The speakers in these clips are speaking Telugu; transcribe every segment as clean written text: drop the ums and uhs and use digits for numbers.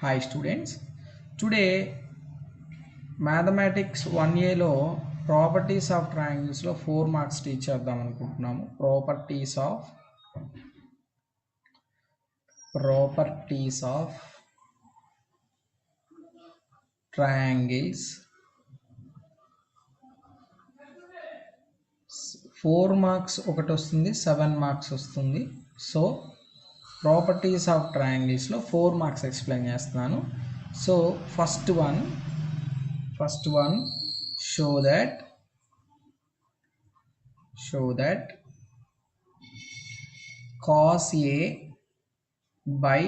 Hi students, today mathematics 1A లో ప్రాపర్టీస్ ఆఫ్ ట్రయాంగిల్స్ లో 4 మార్క్స్ టీచ్ చేద్దాం అనుకుంటున్నాము. ప్రాపర్టీస్ ఆఫ్ ట్రయాంగిల్స్ 4 మార్క్స్ ఒకటి వస్తుంది, 7 మార్క్స్ వస్తుంది. సో ప్రాపర్టీస్ ఆఫ్ ట్రయాంగిల్స్ లో 4 మార్క్స్ ఎక్స్ప్లెయిన్ చేస్తున్నాను. So first one show that cos A by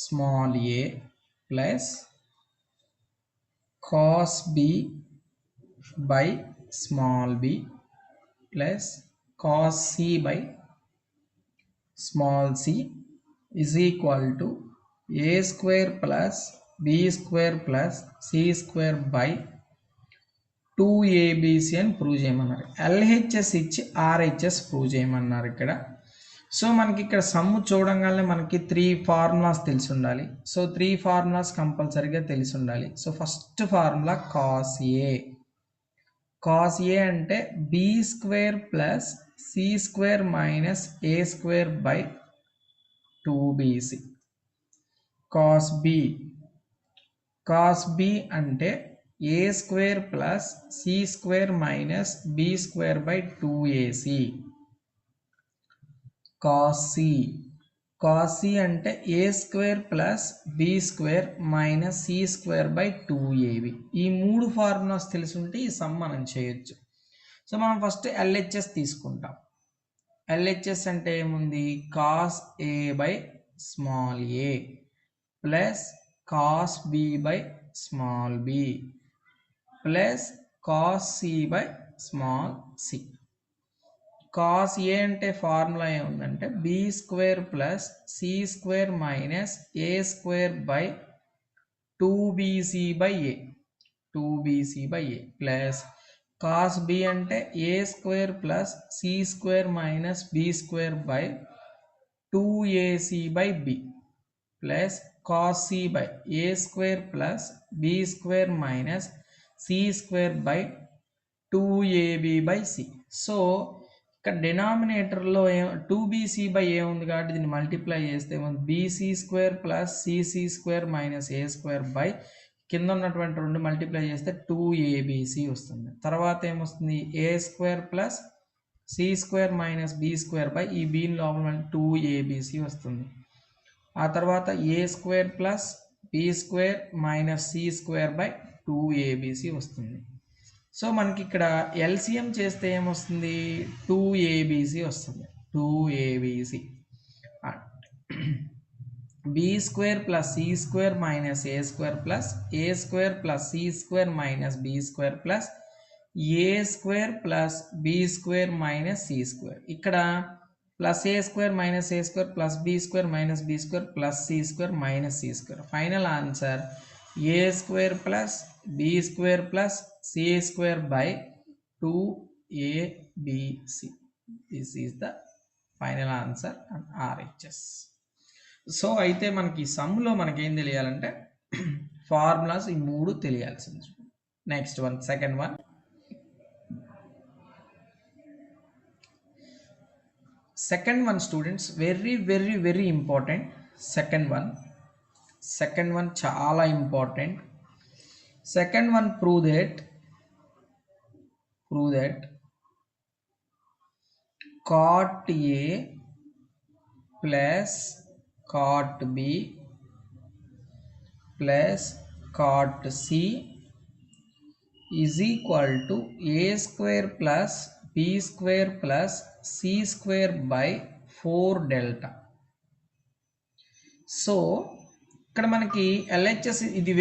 small a plus cos B by small b plus cos C by small c is equal to a square plus b square plus c square by 2abc అని ప్రూవ్ చేయమన్నారు. LHS ఇచ్చి RHS ప్రూవ్ చేయమన్నారు ఇక్కడ. సో మనకి ఇక్కడ సమ్ చూడంగానే మనకి 3 ఫార్ములాస్ తెలిసి ఉండాలి. సో 3 ఫార్ములాస్ కంపల్సరీగా తెలిసి ఉండాలి. So first formula cos A అంటే b square plus C square minus A square by 2bc. Cos B అంటే a square plus C square minus B square by 2ac. Cos C అంటే a square plus B square minus C square by 2ab. ఈ 3 ఫార్ములాస్ తెలిసి ఉంటే ఈ సమ్ మనం చేయొచ్చు. సో మనం ఫస్ట్ LHS తీసుకుంటాం. LHS అంటే ఏముంది, cos A by small a plus cos B by small b plus cos C by small c. Cos A అంటే ఫార్ములా ఏముందంటే b square plus C square minus A square by 2bc by a plus cos B అంటే a square plus C square minus B square by 2ac by b plus cos C by a square plus B square minus C square by 2ab by C. So ఇక్కడ డినామినేటర్లో 2bc బై ఏ ఉంది కాబట్టి దీన్ని మల్టిప్లై చేస్తే bc square plus cc square minus A square by కింద ఉన్నటువంటి 2 మల్టిప్లై చేస్తే 2abc వస్తుంది. తర్వాత ఏమొస్తుంది, a square plus C square minus B square by ఈ బీన్ లోపల 2abc వస్తుంది. ఆ తర్వాత a square plus B square minus C square by 2abc వస్తుంది. సో మనకి ఇక్కడ ఎల్సిఎం చేస్తే ఏమొస్తుంది, 2abc వస్తుంది. 2abc b square plus C square minus ఏ స్క్వేర్ ప్లస్ ఏ square plus C square minus B square plus ఏ square plus B square minus C square. ఇక్కడ plus A square minus A square plus B square minus B square plus C square minus C square. Final answer a square plus B square plus C square by 2abc. This is the final answer and RHS. So అయితే మనకి సమ్లో మనకేం తెలియాలంటే ఫార్ములాస్ ఈ 3 తెలియాల్సింది. Next one, second one students, very important. Second one చాలా important. Second one prove that cot A plus cot B plus cot C is equal to A square plus B square plus C square by 4 delta. So ఇక్కడ మనకి LHS ఇది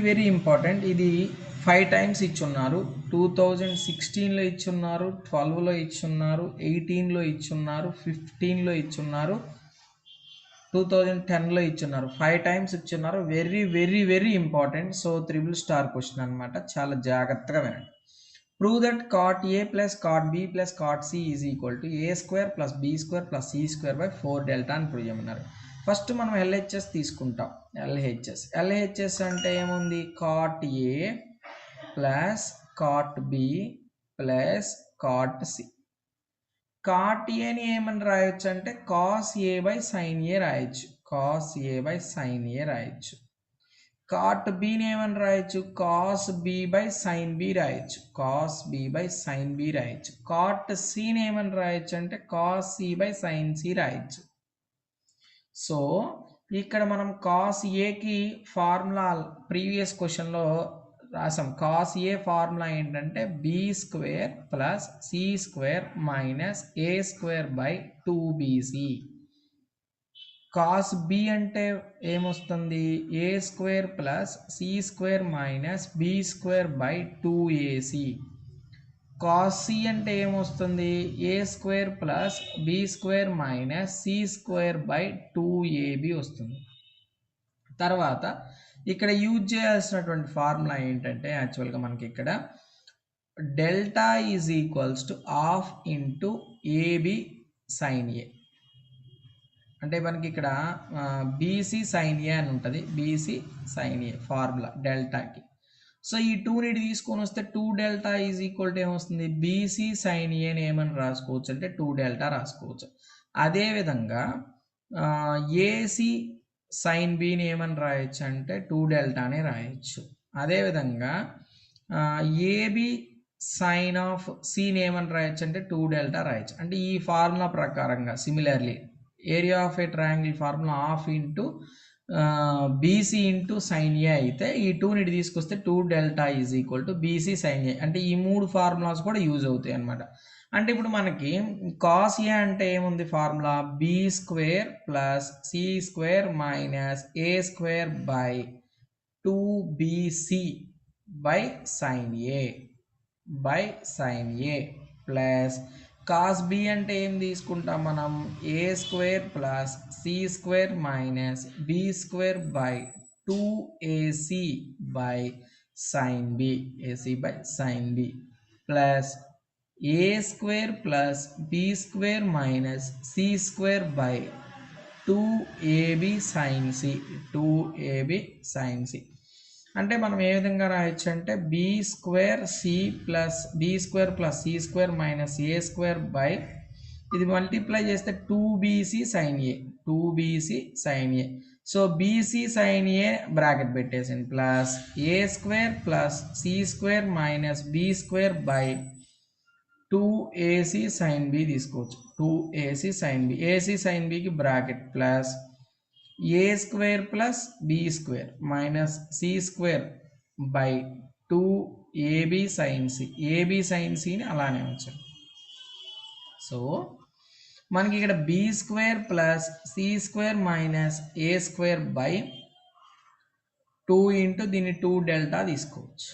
వెరీ ఇంపార్టెంట్. ఇది 5 టైమ్స్ ఇచ్చున్నారు. 2016లో ఇచ్చున్నారు, 12లో ఇచ్చున్నారు, 18లో ఇచ్చున్నారు, 15లో ఇచ్చున్నారు, 2010లో ఇచ్చున్నారు. 5 టైమ్స్ ఇచ్చున్నారు. Very important. So 3 star question అనమాట. చాలా జాగ్రత్తగా వినండి. Prove that cot A plus cot B plus cot C is equal to A square plus B square plus C square by 4 delta అని ప్రూవ్ చేయమన్నారు. ఫస్ట్ మనం ఎల్హెచ్ఎస్ తీసుకుంటాం. ఎల్హెచ్ఎస్ అంటే ఏముంది, కాట్ ఏ plus cot B plus cot C. Cot ఏని ఏమని రాయొచ్చు అంటే cos A by sign A రాయొచ్చు, cos A by sign A రాయొచ్చు. కాట్ బిని ఏమని రాయొచ్చు, cos B by sin B రాయొచ్చు, cos B by sin B రాయొచ్చు. కాట్ సిని ఏమని రాయొచ్చు అంటే cos C by sin C రాయొచ్చు. సో ఇక్కడ మనం కాస్ ఏకి ఫార్ములా ప్రీవియస్ క్వశ్చన్లో రాసాం. కాస్ ఏ ఫార్ములా ఏంటంటే b square plus C square minus A square by 2bc. Cos B అంటే ఏమొస్తుంది, a square plus C square minus B square by 2ac. Cos C అంటే ఏమొస్తుంది, a square plus B square minus C square by 2ab వస్తుంది. తర్వాత ఇక్కడ యూజ్ చేయాల్సినటువంటి ఫార్ములా ఏంటంటే యాక్చువల్గా మనకి ఇక్కడ delta is equals to half into ab sin ఏ. అంటే మనకి ఇక్కడ బీసీ సైన్ ఏ అని ఉంటుంది, బీసీ సైన్ ఏ ఫార్ములా డెల్టాకి. సో ఈ 2ని తీసుకొని వస్తే 2 డెల్టా ఈజ్ ఈక్వల్ టు ఏమొస్తుంది, బీసీ సైన్ ఏని ఏమని రాసుకోవచ్చు అంటే 2 డెల్టా రాసుకోవచ్చు. అదేవిధంగా ఏసీ సైన్ బిని ఏమని రాయొచ్చు అంటే 2 డెల్టానే రాయొచ్చు. అదేవిధంగా ఏబి సైన్ ఆఫ్ సిని ఏమని రాయొచ్చు అంటే 2 డెల్టా రాయొచ్చు. అంటే ఈ ఫార్ములా ప్రకారంగా similarly area of a triangle formula half into bc into sign A అయితే ఈ 2ని తీసుకొస్తే 2 delta is equal to bc sin ఏ. అంటే ఈ 3 ఫార్ములాస్ కూడా యూజ్ అవుతాయి అన్నమాట. అంటే ఇప్పుడు మనకి కాస్ ఏ అంటే ఏముంది formula, b square plus C square minus A square by 2bc by sign A plus cos B అంటే ఏం తీసుకుంటాం మనం, a square plus C square minus B square by 2ac by sin B, ac by sin B plus A square plus B square minus C square by 2ab sin C, 2ab sin C. అంటే మనం ఏ విధంగా రాయొచ్చు అంటే b square c plus B square plus C square minus A square by, ఇది మల్టిప్లై చేస్తే 2bc sin A, 2bc sin A. So bc sin A bracket పెట్టేసింది plus A square plus C square minus B square by 2ac sin B తీసుకోవచ్చు, 2ac sin B, ac sin బికి bracket plus A square plus B square minus C square by 2ab sin C, ab sin సిని అలానే ఉంచాం. సో మనకి ఇక్కడ B square plus C square minus A square by 2 into దీన్ని 2 డెల్టా తీసుకోవచ్చు.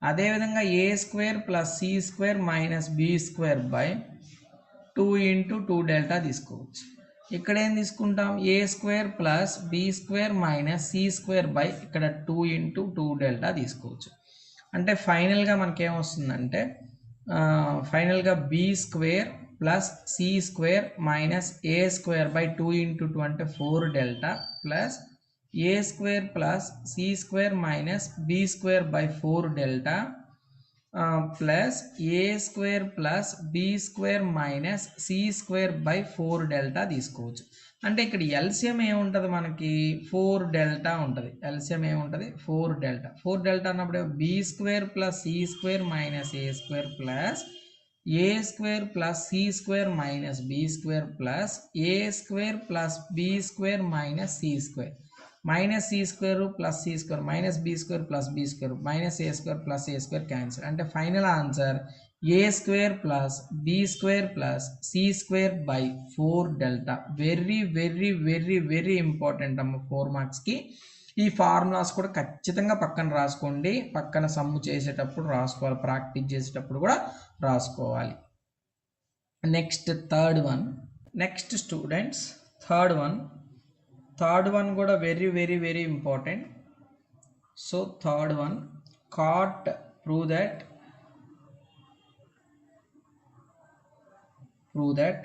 అదేవిధంగా a square plus C square minus B square by 2 into 2 delta తీసుకోవచ్చు. ఇక్కడ ఏం తీసుకుంటాం, a square plus B square minus C square by ఇక్కడ 2 ఇంటూ 2 డెల్టా తీసుకోవచ్చు. అంటే ఫైనల్గా మనకేమొస్తుందంటే ఫైనల్గా B square plus C square minus A square by 2 into 2 అంటే 4 delta plus A square plus C square minus B square by 4 delta plus A square plus B square minus C square by 4 delta తీసుకోవచ్చు. అంటే ఇక్కడ ఎల్సిఎం ఏముంటుంది మనకి, 4 డెల్టా ఉంటుంది. ఎల్సిఎం ఏముంటుంది, 4 డెల్టా. 4 డెల్టా అన్నప్పుడు b square plus C square minus ఏ స్క్వేర్ ప్లస్ ఏ square plus C square minus B square plus ఏ square plus B square minus C square minus C square plus C square minus B square plus B square minus ఏ స్క్వేర్ ప్లస్ ఏ స్క్వేర్ క్యాన్సిల్. అంటే final answer a square plus B square plus C square by 4 delta. Very very very very important అమ్మ 4 మార్క్స్కి. ఈ ఫార్ములాస్ కూడా ఖచ్చితంగా పక్కన రాసుకోండి, పక్కన సమ్ము చేసేటప్పుడు రాసుకోవాలి, ప్రాక్టీస్ చేసేటప్పుడు కూడా రాసుకోవాలి. Next third one, next students third one కూడా very very very important. So third one, cot prove that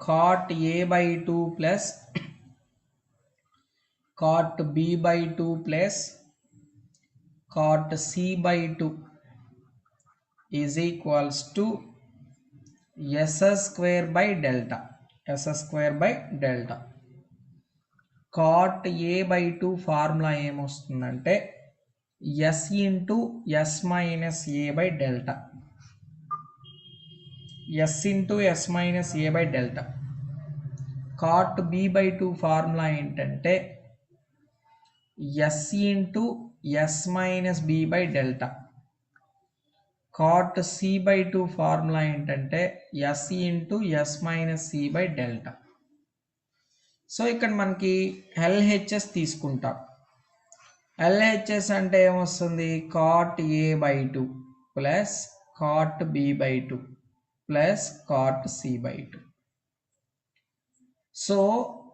cot a by 2 plus cot b by 2 plus cot c by 2 is equals to s square by delta. S square by delta. cot a by 2 formula ఏమొస్తుందంటే s into s minus a by delta. s into s minus a by delta. cot b by 2 formula ఏంటంటే s into s minus b by delta. cot c by 2 formula ఏంటంటే s into s minus c by delta. So ఇక్కడ మనకి LHS తీసుకుంటాం. LHS అంటే ఏమొస్తుంది? cot a by 2 plus cot b by 2 plus cot c by 2. So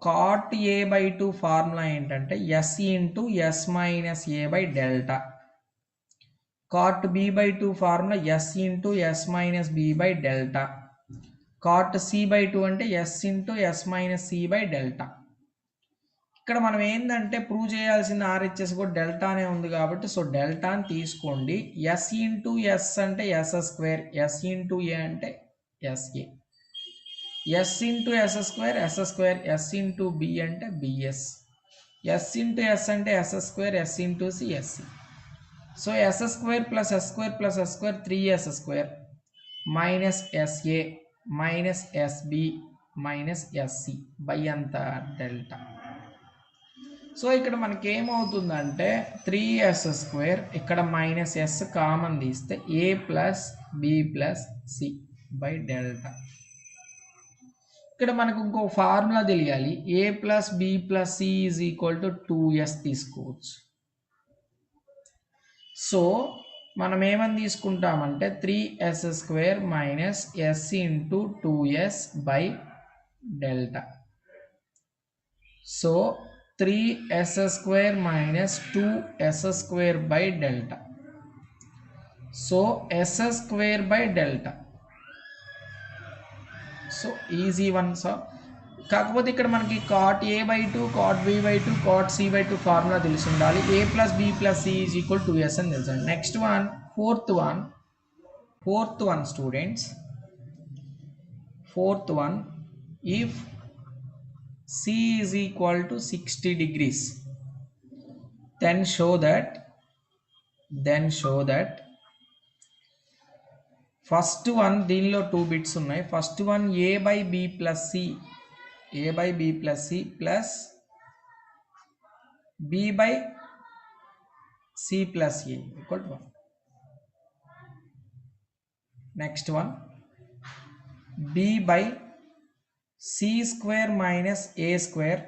cot a by 2 formula ఏంటంటే s into s minus a by delta. cot b by 2 formula s into s minus b by delta. cot c by 2 అంటే s into s minus c by delta. ఇక్కడ మనం ఏంటంటే ప్రూవ్ చేయాల్సిన RHS కూడా డెల్టానే ఉంది కాబట్టి సో డెల్టాని తీసుకోండి. s ఇంటూ s అంటే s square, s into a అంటే sa. s into s square, s square, s into b అంటే bs. s ఇంటూ s అంటే s square, s into c sc. So s square plus s square plus s square 3s square minus sa minus sb minus sc by అంత డెల్టా. సో ఇక్కడ మనకి ఏమవుతుందంటే 3s స్క్వేర్, ఇక్కడ మైనస్ s కామన్ తీస్తే a plus b plus c by delta. ఇక్కడ మనకు ఇంకో ఫార్ములా తెలియాలి. a plus b plus c is equal to 2s తీసుకోవచ్చు. సో మనం ఏమని తీసుకుంటామంటే 3s square minus s into 2s by delta. So 3s square minus 2s square by delta. So s square by delta. So easy one. So కాకపోతే ఇక్కడ మనకి cot a by 2, cot b by 2, cot c by 2 formula తెలిసి ఉండాలి. a plus b plus c is equal 2s అని తెలుసు. Next one fourth one students. Fourth one, if c is equal to 60 degrees, then show that first one దీనిలో 2 బిట్స్ ఉన్నాయి. First one a by b plus c plus b by c plus a equal to 1. next one b by c square minus a square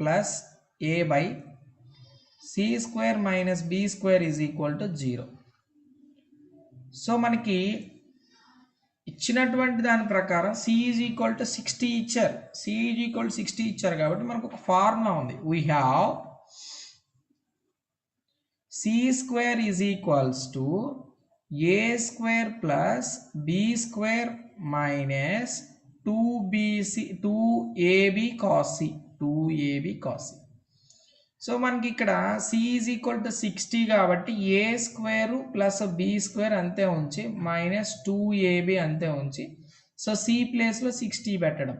plus a by c square minus b square is equal to 0. So మనకి ఇచ్చినటువంటి దాని ప్రకారం c is equal to 60 ఇచ్చారు. c is equal to 60 ఇచ్చారు కాబట్టి మనకు ఒక ఫార్ములా ఉంది. we have c square is equals to a square plus b square minus 2ab cos c. So మనకి ఇక్కడ c ఈజ్ ఈక్వల్ టు 60 కాబట్టి a square plus b square అంతే ఉంచి మైనస్ 2ab అంతే ఉంచి సో c ప్లేస్లో 60 పెట్టడం.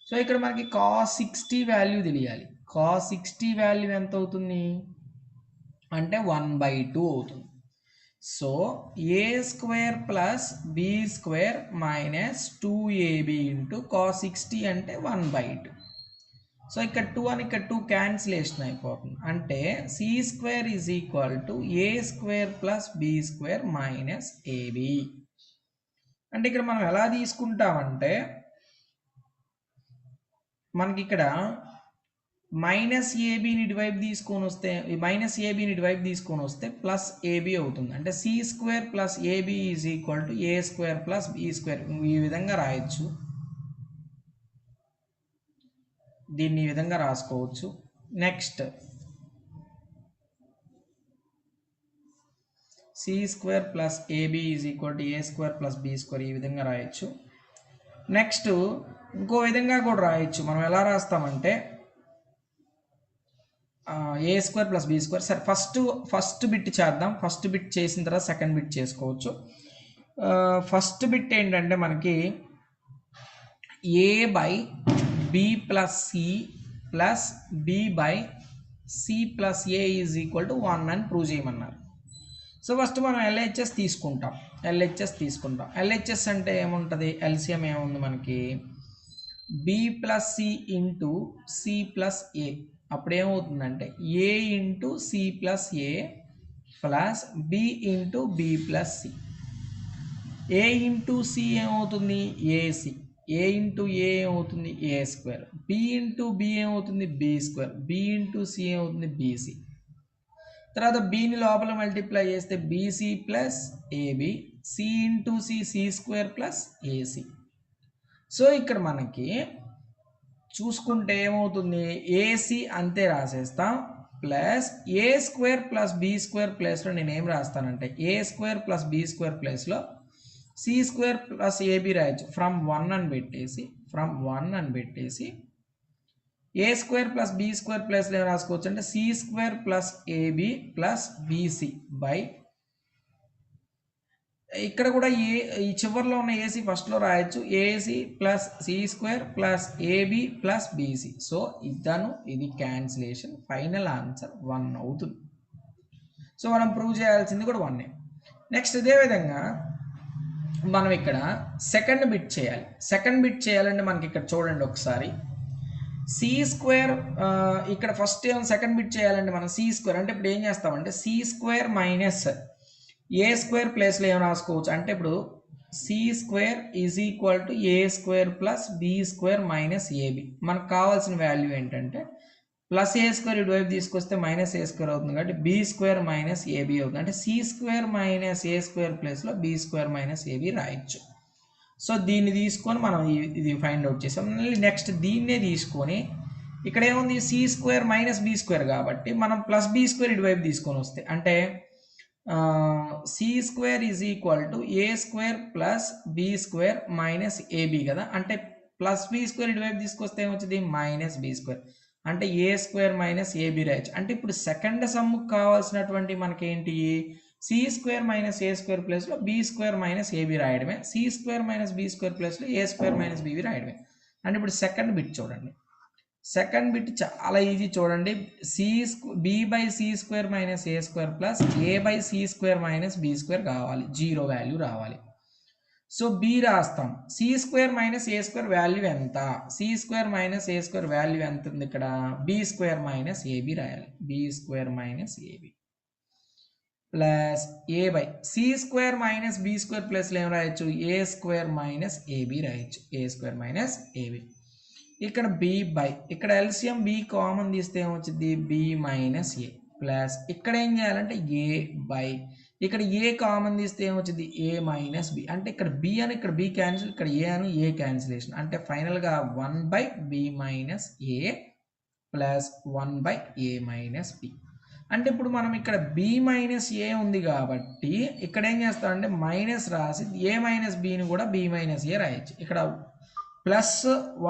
సో ఇక్కడ మనకి cos 60 వాల్యూ తెలియాలి. cos 60 వాల్యూ ఎంత అవుతుంది అంటే 1/2 అవుతుంది. So a square plus b square minus 2ab into cos 60 అంటే 1/2. సో ఇక్కడ 2 అని ఇక్కడ 2 క్యాన్సిలేషన్ అయిపోతుంది. అంటే c square is equal to a square plus b square minus ab. అంటే ఇక్కడ మనం ఎలా తీసుకుంటామంటే మనకి ఇక్కడ మైనస్ ఏబీని ఇటువైపు తీసుకొని వస్తే ప్లస్ ఏబీ అవుతుంది. అంటే C square plus AB is equal to A square plus B square. ఈ విధంగా రాయొచ్చు, దీన్ని ఈ విధంగా రాసుకోవచ్చు. Next C square plus AB is equal to A square plus B square ఈ విధంగా రాయొచ్చు. నెక్స్ట్ ఇంకో విధంగా కూడా రాయొచ్చు. మనం ఎలా రాస్తామంటే a square plus b square. సరే ఫస్ట్ బిట్ చేద్దాం. ఫస్ట్ బిట్ చేసిన తర్వాత సెకండ్ బిట్ చేసుకోవచ్చు. ఫస్ట్ బిట్ ఏంటంటే మనకి a by b plus c plus b by c plus a is equal to 1 అని ప్రూవ్ చేయమన్నారు. సో ఫస్ట్ మనం ఎల్హెచ్ఎస్ తీసుకుంటాం. ఎల్హెచ్ఎస్ అంటే ఏముంటుంది, ఎల్సిఎం ఏముంది మనకి, b plus C into c plus a. అప్పుడు ఏమవుతుందంటే a into c plus a plus B into B plus c. A into c ఏమవుతుంది, ఏసి. ఏ ఇంటూ ఏ ఏమవుతుంది, a square. B into b ఏమవుతుంది, b square. B into c ఏమవుతుంది, బీసీ. తర్వాత బిని లోపల మల్టిప్లై చేస్తే bc plus ab. C into C, C square plus ac. So ఇక్కడ మనకి చూసుకుంటే ఏమవుతుంది, ఏసీ అంతే రాసేస్తాం ప్లస్ ఏ స్క్వేర్ ప్లస్ బి స్క్వేర్ ప్లేస్లో నేను ఏం రాస్తానంటే a square plus B square ప్లేస్లో సి స్క్వేర్ ప్లస్ ఏబి రాయొచ్చు. ఫ్రమ్ 1 అని పెట్టేసి A square plus B square ప్లేస్లో ఏం రాసుకోవచ్చు అంటే C square plus AB plus BC by, ఇక్కడ కూడా ఈ చివరిలో ఉన్న ఏసీ ఫస్ట్లో రాయొచ్చు, AC plus C square plus AB plus BC. So ఇది క్యాన్సిలేషన్. ఫైనల్ ఆన్సర్ 1 అవుతుంది. సో మనం ప్రూవ్ చేయాల్సింది కూడా 1. నెక్స్ట్ ఇదే విధంగా మనం ఇక్కడ సెకండ్ బిట్ చేయాలంటే మనకి ఇక్కడ చూడండి ఒకసారి, సి స్క్వేర్. ఇక్కడ ఫస్ట్ సెకండ్ బిట్ చేయాలంటే మనం సి స్క్వేర్ అంటే ఇప్పుడు ఏం చేస్తామంటే సి స్క్వేర్ మైనస్ ఏ స్క్వేర్ ప్లేస్లో ఏం రాసుకోవచ్చు అంటే ఇప్పుడు C square is equal to A square plus B square minus AB. మనకు కావాల్సిన వాల్యూ ఏంటంటే ప్లస్ ఏ స్క్వేర్ ఇటువైపు తీసుకొస్తే మైనస్ ఏ స్క్వేర్ అవుతుంది కాబట్టి బి స్క్వేర్ మైనస్ ఏబి అవుతుంది. అంటే సి స్క్వేర్ మైనస్ ఏ స్క్వేర్ ప్లేస్లో బి స్క్వేర్ మైనస్ ఏబి రాయొచ్చు. సో దీన్ని తీసుకొని మనం ఇది ఫైండ్ అవుట్ చేసాం. నెక్స్ట్ దీన్నే తీసుకొని ఇక్కడ ఏముంది, C square minus B square కాబట్టి మనం ప్లస్ బి స్క్వేర్ ఇటువైపు తీసుకొని వస్తే అంటే C square is equal to A square plus B square minus AB కదా. అంటే ప్లస్ బి స్క్వేర్ ఇటువైపు తీసుకొస్తే ఏమొచ్చింది, మైనస్ బి స్క్వేర్. అంటే ఏ స్క్వేర్ మైనస్ ఏబి రాయొచ్చు. అంటే ఇప్పుడు సెకండ్ సమ్ముకు కావాల్సినటువంటి మనకేంటి, సి స్క్వేర్ మైనస్ ఏ స్క్వేర్ ప్లేస్లో బి స్క్వేర్ మైనస్ ఏబి రాయడమే, c square minus B square ప్లేస్లో ఏ స్క్వేర్ మైనస్ బిబి రాయడమే. అంటే ఇప్పుడు సెకండ్ బిట్ చూడండి. సెకండ్ బిట్ చాలా ఈజీ చూడండి. B by C square minus A square plus A by C square minus B square కావాలి, 0 వాల్యూ రావాలి. సో బి రాస్తాం. సి స్క్వేర్ మైనస్ ఏ స్క్వేర్ వాల్యూ ఎంత, సి స్క్వేర్ మైనస్ ఏ స్క్వేర్ వాల్యూ ఎంత ఉంది ఇక్కడ, బి స్క్వేర్ మైనస్ ఏబి రాయాలి. B square minus AB plus A by C square minus B square ప్లస్లో ఏం రాయొచ్చు, ఏ స్క్వేర్ మైనస్ ఏబి రాయొచ్చు. ఏ స్క్వేర్ మైనస్ ఏబి. ఇక్కడ బి బై, ఇక్కడ ఎల్సిఎం బి కామన్ తీస్తే ఏమొచ్చింది, బి మైనస్ ఏ ప్లస్ ఇక్కడ ఏం చేయాలంటే ఏ బై, ఇక్కడ ఏ కామన్ తీస్తే ఏమొచ్చింది, ఏ మైనస్ బి. అంటే ఇక్కడ బి అని ఇక్కడ బి క్యాన్సిల్, ఇక్కడ ఏ అని ఏ క్యాన్సిలేషన్. అంటే ఫైనల్గా 1 by B minus A plus 1 by A minus B. అంటే ఇప్పుడు మనం ఇక్కడ బి మైనస్ ఏ ఉంది కాబట్టి ఇక్కడ ఏం చేస్తామంటే మైనస్ రాసి ఏ మైనస్ బిని కూడా బి మైనస్ ఏ రాయొచ్చు. ఇక్కడ plus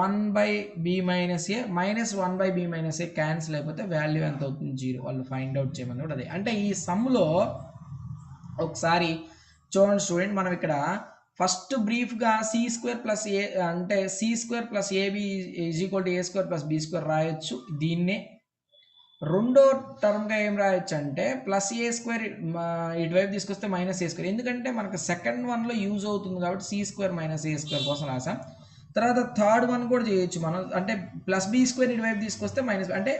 1 by B minus A minus 1 by B minus A cancel అయిపోతే వాల్యూ ఎంత అవుతుంది, 0. వాళ్ళు ఫైండ్ అవుట్ చేయమని కూడా అదే. అంటే ఈ సమ్లో ఒకసారి చూడండి స్టూడెంట్, మనం ఇక్కడ ఫస్ట్ బ్రీఫ్గా సి స్క్వేర్ ప్లస్ ఏ అంటే C square plus AB is equal to A square plus B square రాయొచ్చు. దీన్నే రెండో టర్మ్గా ఏం రాయొచ్చు అంటే ప్లస్ ఏ స్క్వేర్ ఇటువైపు తీసుకొస్తే మైనస్ ఏ స్క్వేర్. ఎందుకంటే మనకు సెకండ్ వన్లో యూజ్ అవుతుంది కాబట్టి సి స్క్వేర్ మైనస్ ఏ స్క్వేర్ కోసం రాసాం. తర్వాత థర్డ్ వన్ కూడా చేయొచ్చు మనం, అంటే ప్లస్ బి స్క్వేర్ ఇటువైపు తీసుకొస్తే మైనస్, అంటే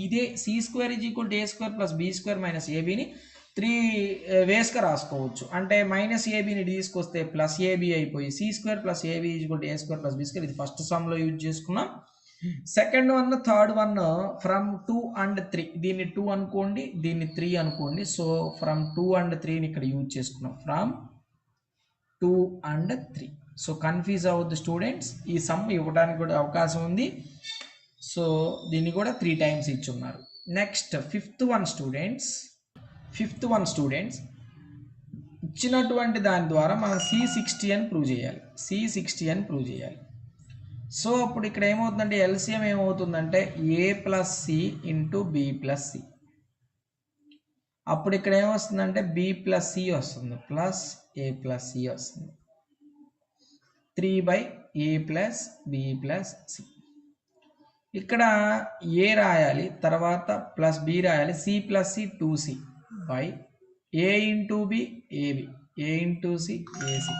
ఇదే c square is equal to A square plus B square minus ఏబిని 3 వేస్గా రాసుకోవచ్చు. అంటే మైనస్ ఏబిని తీసుకొస్తే ప్లస్ ఏబి అయిపోయి c square plus AB is equal to A square plus B square. ఇది ఫస్ట్ సమ్లో యూజ్ చేసుకున్నాం. Second one third one from 2 and 3, దీన్ని 2 అనుకోండి, దీన్ని 3 అనుకోండి. సో ఫ్రమ్ 2 and 3ని ఇక్కడ యూజ్ చేసుకున్నాం, ఫ్రమ్ 2 and 3. సో కన్ఫ్యూజ్ అవ్వద్దు స్టూడెంట్స్, ఈ సమ్ ఇవ్వడానికి కూడా అవకాశం ఉంది. సో దీన్ని కూడా 3 times ఇచ్చున్నారు. నెక్స్ట్ ఫిఫ్త్ వన్ స్టూడెంట్స్, ఇచ్చినటువంటి దాని ద్వారా మనం C60 అని ప్రూవ్ చేయాలి. C60 అని ప్రూవ్ చేయాలి. సో అప్పుడు ఇక్కడ ఏమవుతుందంటే ఎల్సిఎం ఏమవుతుందంటే A plus C into B plus C. అప్పుడు ఇక్కడ ఏమొస్తుందంటే B ప్లస్ సి వస్తుంది, ప్లస్ A ప్లస్ సి వస్తుంది. 3/A plus B plus C. ఇక్కడ A రాయాలి, తర్వాత ప్లస్ B రాయాలి, C plus C 2C by A into B AB, A into C AC,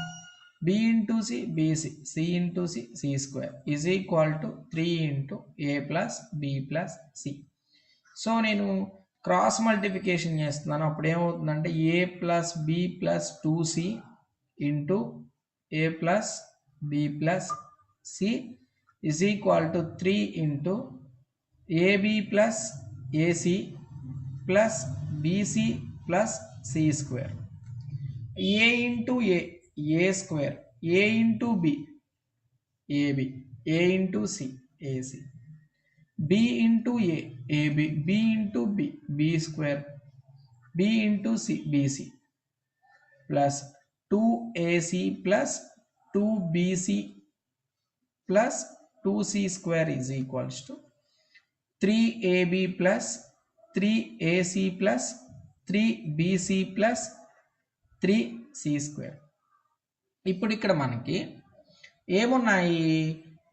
B into C BC, C into C C square is equal to 3 into A plus B plus C. So నేను క్రాస్ మల్టిప్లికేషన్ చేస్తున్నాను. అప్పుడు ఏమవుతుందంటే A plus B plus 2C into A plus B plus C is equal to 3 into AB plus AC plus BC plus C square. A into A square, A into B AB, A into C AC, B into AB, B into B square, B into C BC plus 2AC plus 2BC plus 2C square is equals to 3AB plus 3AC plus 3BC plus 3C square. ఇప్పుడు ఇక్కడ మనకి ఏమున్నాయి,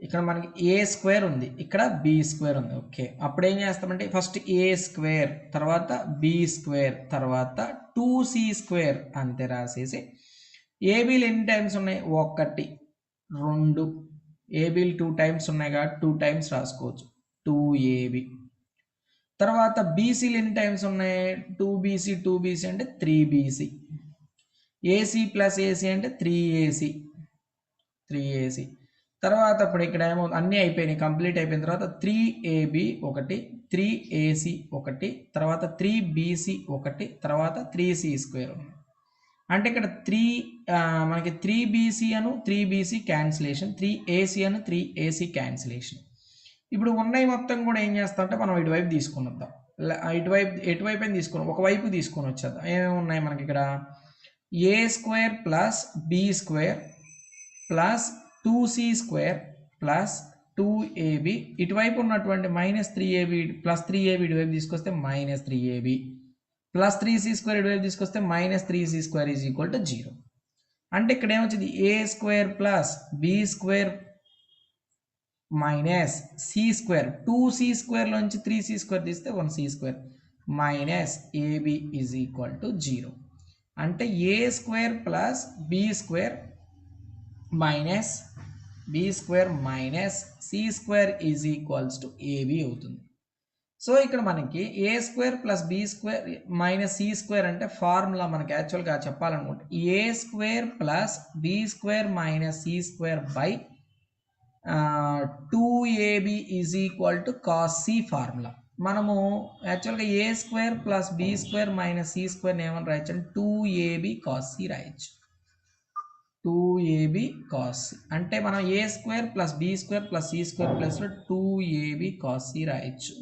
ఇక్కడ మనకి A స్క్వేర్ ఉంది, ఇక్కడ B స్క్వేర్ ఉంది. ఓకే, అప్పుడు ఏం చేస్తామంటే ఫస్ట్ A స్క్వేర్, తర్వాత B స్క్వేర్, తర్వాత 2C స్క్వేర్ అంతే రాసేసి ఏబీలు ఎన్ని టైమ్స్ ఉన్నాయి, 1 2, ఏబీలు 2 టైమ్స్ ఉన్నాయి కాబట్టి 2 టైమ్స్ రాసుకోవచ్చు 2AB. తర్వాత బీసీలు ఎన్ని టైమ్స్ ఉన్నాయి, 2BC అంటే 3BC, ఏసీ ప్లస్ ఏసీ అంటే 3AC. తర్వాత ఇప్పుడు ఇక్కడ ఏమో అన్నీ అయిపోయినాయి, కంప్లీట్ అయిపోయిన తర్వాత 3AB 1, 3AC 1, తర్వాత 3BC 1, తర్వాత 3C స్క్వేర్ ఉంది. అంటే ఇక్కడ మనకి 3BC అను 3BC క్యాన్సిలేషన్, 3AC అను 3AC క్యాన్సిలేషన్. ఇప్పుడు ఉన్నాయి మొత్తం కూడా ఏం చేస్తాం అంటే మనం ఇటువైపు తీసుకొని వద్దాం, ఎటువైపు అయినా తీసుకొని ఒకవైపు తీసుకొని వచ్చేద్దాం. ఏమేమి ఉన్నాయి మనకి ఇక్కడ, A square plus B square plus 2C square plus 2AB, ఇటువైపు ఉన్నటువంటి -3AB ప్లస్ 3AB ఇటువైపు తీసుకొస్తే -3AB ప్లస్ 3C స్క్వేర్ ఇటువైపు తీసుకొస్తే -3C square is equal to 0. అంటే ఇక్కడ ఏమొచ్చింది, A square plus B square minus C square, 2C square నుంచి 3C స్క్వేర్ తీస్తే 1C square minus AB is equal to 0. అంటే A square plus B square minus B square minus C square is equals to AB అవుతుంది. సో ఇక్కడ మనకి A square plus B square minus C square అంటే ఫార్ములా మనకి యాక్చువల్గా చెప్పాలనుకుంటే A square plus B square minus C square by 2AB is equal to cos C formula. మనము యాక్చువల్గా A square plus B square minus C square ఏమని రాయొచ్చు అంటే 2AB కాస్ C రాయొచ్చు. 2AB కాస్ C అంటే మనం A square plus B square plus C square plus 2AB cos C రాయొచ్చు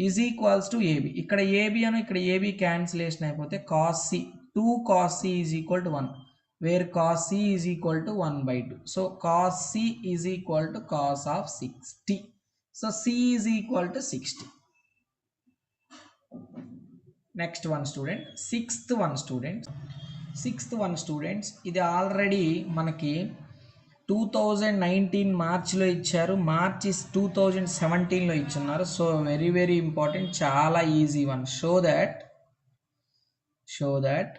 ఈజ్ ఈక్వల్స్ టు AB. ఇక్కడ AB అని ఇక్కడ AB క్యాన్సిలేషన్ అయిపోతే cos C, 2 cos C is equal to 1, where cos C is equal to 1/2. So cos C is equal to cos of 60. So C is equal to 60. Next one student, sixth one students, ఇది ఆల్రెడీ మనకి 2019 మార్చిలో ఇచ్చారు, మార్చి 2017లో ఇచ్చున్నారు. సో వెరీ వెరీ ఇంపార్టెంట్, చాలా easy one. Show that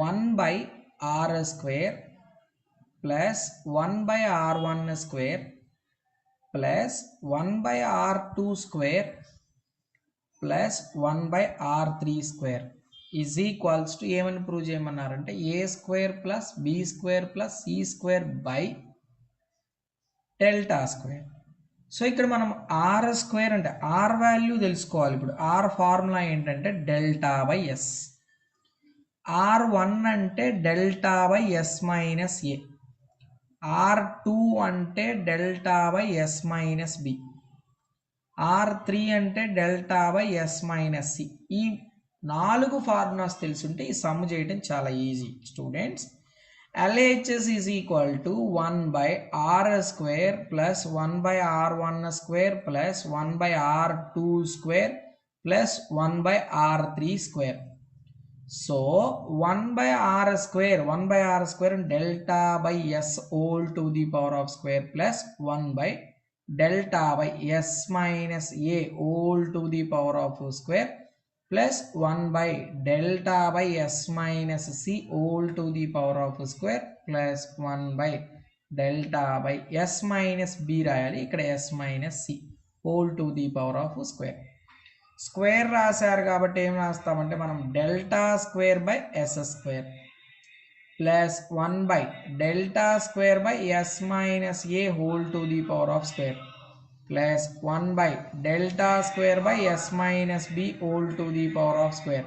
1/r square plus 1/r1 square plus 1/r2 square plus 1/r3 square is equals to ఏమని ప్రూవ్ చేయమన్నారంటే A square plus B square plus C square by delta square. So ఇక్కడ మనం R స్క్వేర్ అంటే R వాల్యూ తెలుసుకోవాలి. ఇప్పుడు R ఫార్ములా ఏంటంటే డెల్టా బై ఎస్, R1 అంటే delta by yes minus a, R2 అంటే delta by yes minus B, R3 అంటే delta by yes minus C. ఈ 4 ఫార్ములాస్ తెలుసుంటే ఈ సమ్ చేయడం చాలా easy students. LHS is equal to 1 by R square plus 1 by R1 square plus 1 by R2 square plus 1 by R3 square. So 1 by R square delta by S whole to the power of square plus 1 by delta by S minus A whole to the power of square plus 1 by delta by S minus C whole to the power of square plus 1 by delta by S minus B రాయాలి, ఇక్కడ S minus C whole to the power of square. Square రాశారు కాబట్టి ఏం రాస్తామంటే మనం delta square by S square plus 1 by delta square by yes minus a whole to the power of square plus 1 by delta square by s minus b whole to the power of square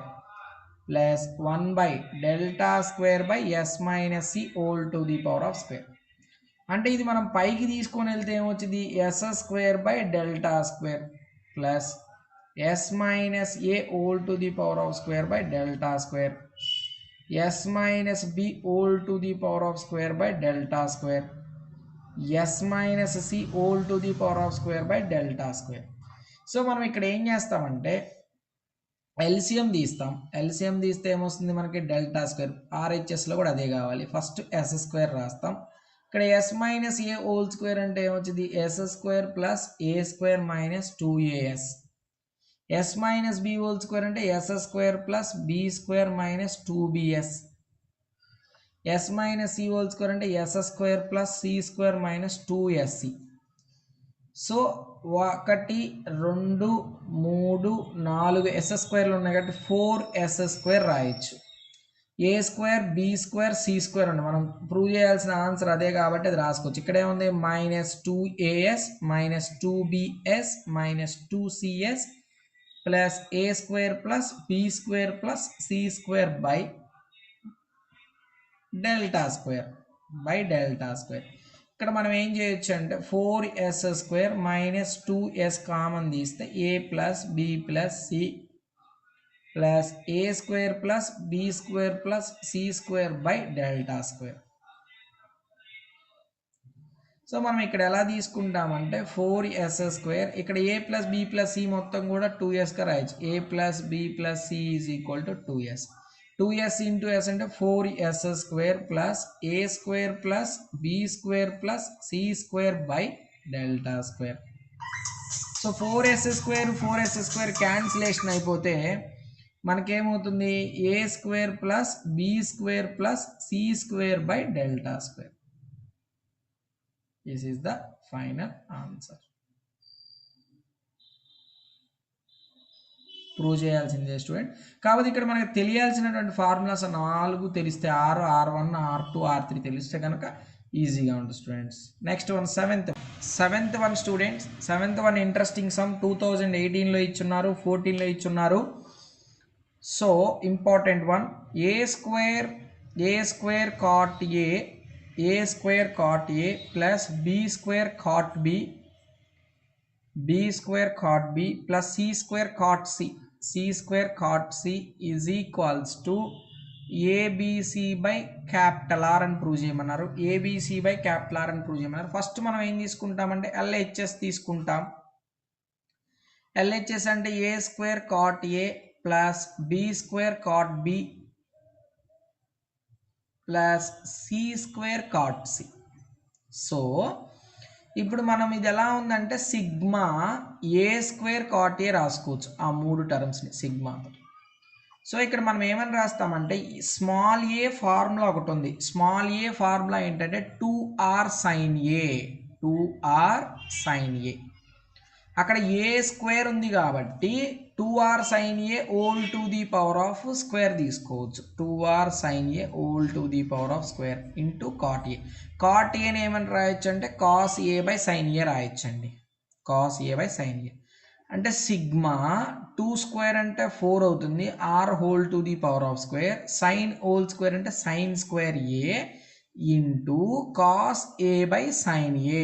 plus 1 by delta square by s minus c whole to the power of square. అంటే ఇది మనం పైకి తీసుకొని వెళ్తే ఏమొచ్చింది, s square by delta square plus s minus a whole to the power of square by delta square s minus b whole to the power of square by delta square s minus c whole to the power of square by delta square. So మనం ఇక్కడ ఏం చేస్తామంటే ఎల్సిఎం తీస్తాం. ఎల్సిఎం తీస్తే ఏమొస్తుంది మనకి డెల్టా స్క్వేర్. ఆర్హెచ్ఎస్లో కూడా అదే కావాలి. ఫస్ట్ ఎస్ స్క్వేర్ రాస్తాం. ఇక్కడ s minus a whole square అంటే ఏమొచ్చింది, ఎస్ స్క్వేర్ ప్లస్ ఏ square minus 2as. S minus b whole square అంటే s square plus B square minus 2bs. S minus c whole square అంటే s square plus C square minus 2sc. So 1 2 3 4 s స్క్వేర్లు ఉన్నాయి కాబట్టి 4s స్క్వేర్ రాయొచ్చు. ఏ square b square c square ఉంది, మనం ప్రూవ్ చేయాల్సిన ఆన్సర్ అదే కాబట్టి అది రాసుకోవచ్చు. ఇక్కడ ఏముంది, minus 2as minus 2bs minus 2cs plus A square plus B square plus C square by delta square by delta square. ఇక్కడ మనం ఏం చేయొచ్చు అంటే 4s square minus 2s common తీస్తే a plus B plus c plus A square plus B square plus C square by delta square. So మనం ఇక్కడ ఎలా తీసుకుంటామంటే 4s స్క్వేర్, ఇక్కడ a plus B plus c మొత్తం కూడా 2sగా రాయొచ్చు. A plus B plus C is equal to 2s. 2s into s అంటే 4s square plus A square plus B square plus C square by delta square. So 4s square cancellation అయిపోతే మనకేమవుతుంది, a square plus B square plus C square by delta square. This is the final answer. Prove చేయాల్సిందే స్టూడెంట్. కాబట్టి ఇక్కడ మనకు తెలియాల్సినటువంటి ఫార్ములాస్ 4 తెలిస్తే, R1 R2 R3 తెలిస్తే కనుక ఈజీగా ఉంటుంది students. Next one seventh one students. Seventh one interesting sum 2018లో ఇచ్చున్నారు, 14లో ఇచ్చున్నారు. So important one, a square cot A plus B square cot B plus C square cot c is equals to ABC by capital R అని ప్రూవ్ చేయమన్నారు. ఏబిసి బై క్యాపిటల్ ఆర్ అని ప్రూవ్ చేయమన్నారు. ఫస్ట్ మనం ఏం తీసుకుంటామంటే ఎల్హెచ్ఎస్ తీసుకుంటాం. ఎల్హెచ్ఎస్ అంటే a square cot A plus B square cot B plus C square cot C. So ఇప్పుడు మనం ఇది ఎలా ఉందంటే sigma A square cot A రాసుకోవచ్చు, ఆ 3 టర్మ్స్ని సిగ్మాతో. సో ఇక్కడ మనం ఏమని రాస్తామంటే స్మాల్ ఏ ఫార్ములా ఒకటి ఉంది. స్మాల్ ఏ ఫార్ములా ఏంటంటే 2r sin a. అక్కడ ఏ స్క్వేర్ ఉంది కాబట్టి 2r sin a whole to the power of square తీసుకోవచ్చు. 2r sin a whole to the power of square into cot a. Cot ఏని ఏమని రాయొచ్చు అంటే cos A by sign a రాయొచ్చండి. కాస్ ఏ బై సైన్ ఏ అంటే సిగ్మా 2 స్క్వేర్ అంటే 4 అవుతుంది, r whole to the power of square, sine whole square అంటే sine square a into cos A by sign A.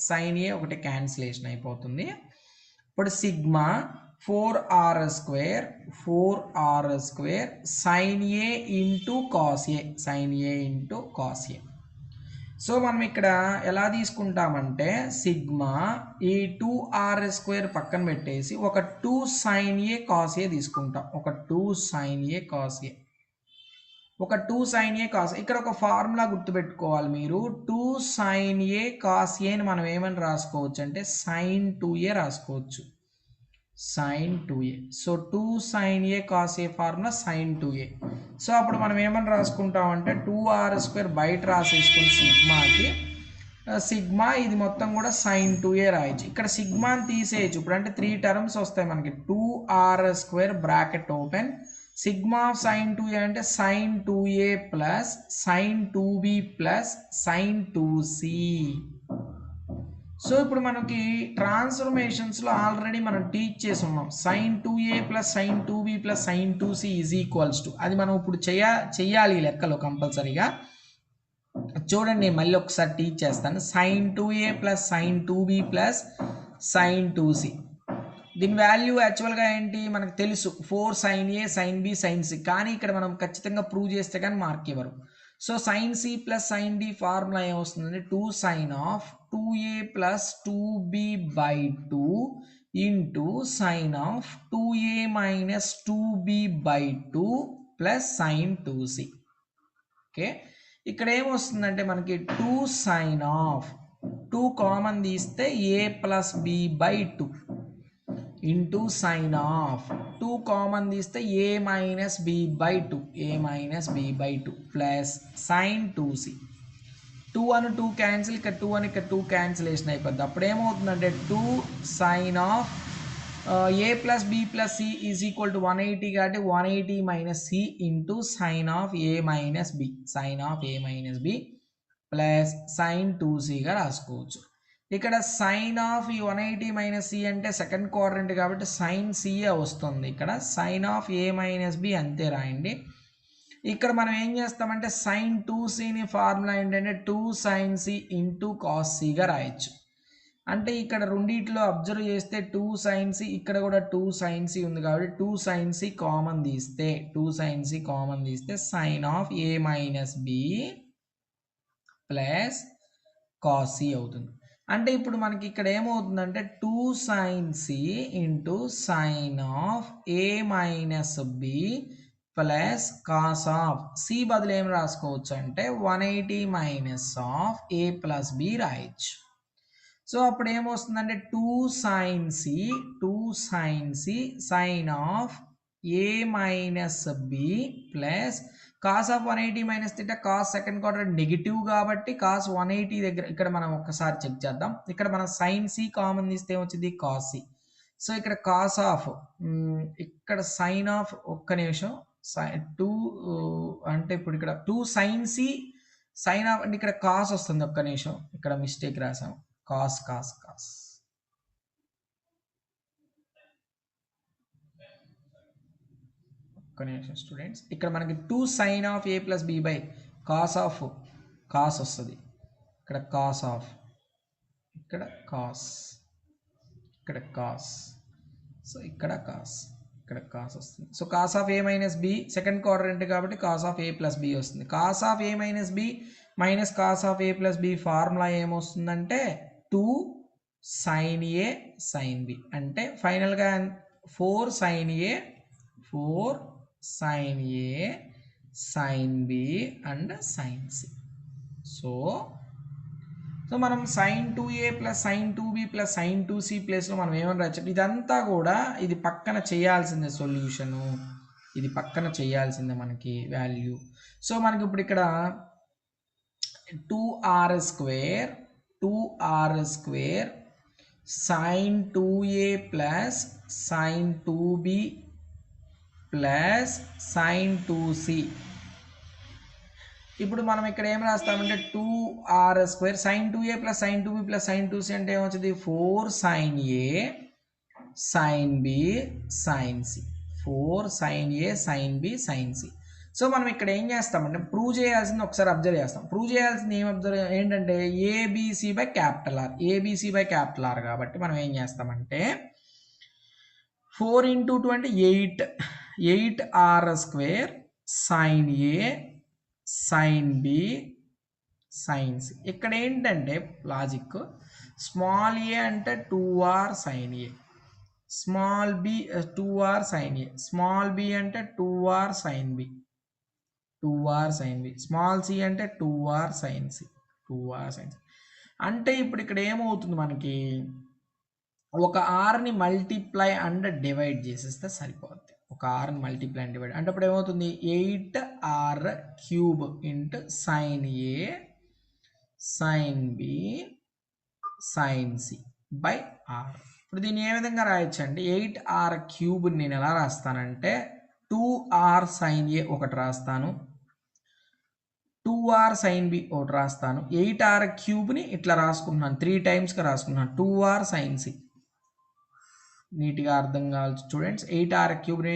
Sine a ఒకటి క్యాన్సిలేషన్ అయిపోతుంది. ఇప్పుడు sigma 4r square sin a into cos a sin a into cos a. So మనం ఇక్కడ ఎలా తీసుకుంటామంటే సిగ్మా ఈ 2r² పక్కన పెట్టేసి ఒక 2 sin a cos a తీసుకుంటాం. ఒక 2 sin a cos a, ఒక 2 sin a cos. ఇక్కడ ఒక ఫార్ములా గుర్తుపెట్టుకోవాలి మీరు. 2 sin a cos a ని మనం ఏమని రాసుకోవచ్చు అంటే sin 2a రాసుకోవచ్చు. sin 2a. So 2 sin a cos a formula sin 2a. So అప్పుడు మనం ఏమని రాసుకుంటామంటే 2r² బయట రాసేసుకుని సిగ్మాకి సిగ్మా ఇది మొత్తం కూడా sin 2a రాయొచ్చు. ఇక్కడ సిగ్మాని తీసేయచ్చు. ఇప్పుడు అంటే 3 టర్మ్స్ వస్తాయి మనకి. 2r² bracket open sigma of sin 2a అంటే sin 2a plus sin 2b plus sin 2c. So ఇప్పుడు మనకి ట్రాన్స్ఫర్మేషన్స్లో ఆల్రెడీ మనం టీచ్ చేసి ఉన్నాం. sin 2a plus sin 2b plus sin 2c is equals to, అది మనం ఇప్పుడు చెయ్యాలి ఈ లెక్కలో కంపల్సరీగా. చూడండి మళ్ళీ ఒకసారి టీచ్ చేస్తాను. sin 2a plus sin 2b plus sin 2c. దీని వాల్యూ యాక్చువల్గా ఏంటి మనకు తెలుసు, 4 sin a sin b sin c. కానీ ఇక్కడ మనం ఖచ్చితంగా ప్రూవ్ చేస్తే కానీ మార్క్ ఇవ్వరు. So sin c plus sin d formula ఏమొస్తుందంటే 2 sin of 2a plus 2b by 2 into sin of 2a minus 2b by 2 plus sin 2c. Okay, ఇక్కడ ఏమొస్తుందంటే మనకి 2 sin ఆఫ్ 2 కామన్ తీస్తే a plus b by 2 into sin of 2 common తీస్తే a minus b by 2 a minus b by 2 plus sin 2c. 2 అని 2 క్యాన్సిల్, ఇక్కడ 2 అని ఇక్కడ 2 క్యాన్సిలేషన్ అయిపోద్ది. అప్పుడు ఏమవుతుందంటే 2 sin of a plus b plus c is equal to 180 కాబట్టి 180 minus c into sin of a minus b sin of a minus b plus sin 2cగా రాసుకోవచ్చు. ఇక్కడ sin ఆఫ్ ఈ 180 మైనస్ c అంటే సెకండ్ క్వాడ్రంట్ కాబట్టి sin c వస్తుంది. ఇక్కడ sin of a minus b అంతే రాయండి. ఇక్కడ మనం ఏం చేస్తామంటే sin 2cని ఫార్ములా ఏంటంటే 2 sin c ఇంటూ cos cగా రాయొచ్చు. అంటే ఇక్కడ రెండిట్లో అబ్జర్వ్ చేస్తే 2 sin c, ఇక్కడ కూడా 2 sin c ఉంది కాబట్టి 2 sin c కామన్ తీస్తే sin of a minus b plus cos c అవుతుంది. అంటే ఇప్పుడు మనకి ఇక్కడ ఏమవుతుందంటే 2 sin c into sin of a minus b plus cos of c బదులు ఏం రాసుకోవచ్చు అంటే 180 minus of a plus b రాయొచ్చు. సో అప్పుడు ఏమొస్తుందంటే 2 sin c sin of a minus b plus cos of 180 minus theta. Cos second quadrant negative కాబట్టి కాస్ 180 దగ్గర ఇక్కడ మనం ఒక్కసారి చెక్ చేద్దాం. ఇక్కడ మనం sin c కామన్ తీస్తే ఏమొచ్చింది cos c. సో ఇక్కడ కాస్ ఆఫ్ ఇక్కడ sin ఆఫ్ ఒక్క నిమిషం 2 అంటే ఇప్పుడు ఇక్కడ 2 sin c sin ఆఫ్ అంటే ఇక్కడ కాస్ వస్తుంది. ఒక్క నిమిషం ఇక్కడ మిస్టేక్ రాసాము. కాస్ స్టూడెంట్స్ ఇక్కడ మనకి 2 sin of a plus b by cos of cos వస్తుంది. ఇక్కడ కాస్ ఆఫ్ ఇక్కడ కాస్ సో ఇక్కడ కాస్ వస్తుంది. So cos of a minus b second quadrant కాబట్టి cos of a plus b వస్తుంది. Cos of a minus b minus cos of a plus b formula ఏమొస్తుందంటే 2 sin a sin b అంటే ఫైనల్గా 4 sin a sin b and sin c. So మనం sin 2a plus sin 2b plus sin 2c ప్లేస్లో మనం ఏమని రాయచ్చు, ఇదంతా కూడా ఇది పక్కన చేయాల్సిందే సొల్యూషను, ఇది పక్కన చేయాల్సిందే మనకి వాల్యూ. సో మనకి ఇప్పుడు ఇక్కడ 2r square sin 2a plus sin 2b plus sin 2c. ఇప్పుడు మనం ఇక్కడ ఏం రాస్తామంటే 2r² sin 2a plus sin 2b plus sin 2c అంటే ఏమొచ్చింది 4 sin a sin b sin c 4 sin a sin b sin c. So మనం ఇక్కడ ఏం చేస్తామంటే ప్రూవ్ చేయాల్సింది ఒకసారి అబ్జర్వ్ చేస్తాం. ప్రూవ్ చేయాల్సింది ఏంటంటే ఏబిసి బై క్యాపిటల్ ఆర్ కాబట్టి మనం ఏం చేస్తామంటే 4 into 2 అంటే 8 8r స్క్వేర్ సైన్ ఏ సైన్ బి సైన్ సి. ఇక్కడ ఏంటంటే లాజిక్ స్మాల్ ఏ అంటే 2r sine A, small B 2r sine A, small B అంటే 2r sine B, 2r sine B, small C అంటే 2r sine C, 2r sine C. అంటే ఇప్పుడు ఇక్కడ ఏమవుతుంది మనకి, ఒక ఆర్ని మల్టిప్లై అండ్ డివైడ్ చేసేస్తే సరిపోద్ది. ఒక ఆర్ని మల్టిప్లై అండ్ డివైడ్ అంటే ఇప్పుడు ఏమవుతుంది 8r³ into sign A sine B sine C by R. ఇప్పుడు దీన్ని ఏ విధంగా రాయొచ్చు అంటే 8r³ నేను ఎలా రాస్తానంటే 2r సైన్ ఏ ఒకటి రాస్తాను, 2r సైన్ బి ఒకటి రాస్తాను, 8r³ ఇట్లా రాసుకుంటున్నాను 3 టైమ్స్గా రాసుకుంటున్నాను 2r సైన్ సి. నీట్గా అర్థం కావాలి స్టూడెంట్స్. 8r³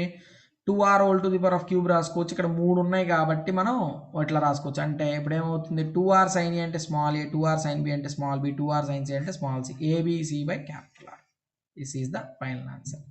2r³ రాసుకోవచ్చు. ఇక్కడ 3 ఉన్నాయి కాబట్టి మనం ఇట్లా రాసుకోవచ్చు. అంటే ఇప్పుడు ఏమవుతుంది 2r సైన్ ఏ అంటే small a, 2r sine b అంటే small B, 2r sine C అంటే small c, ABC by capital R. This is the final answer.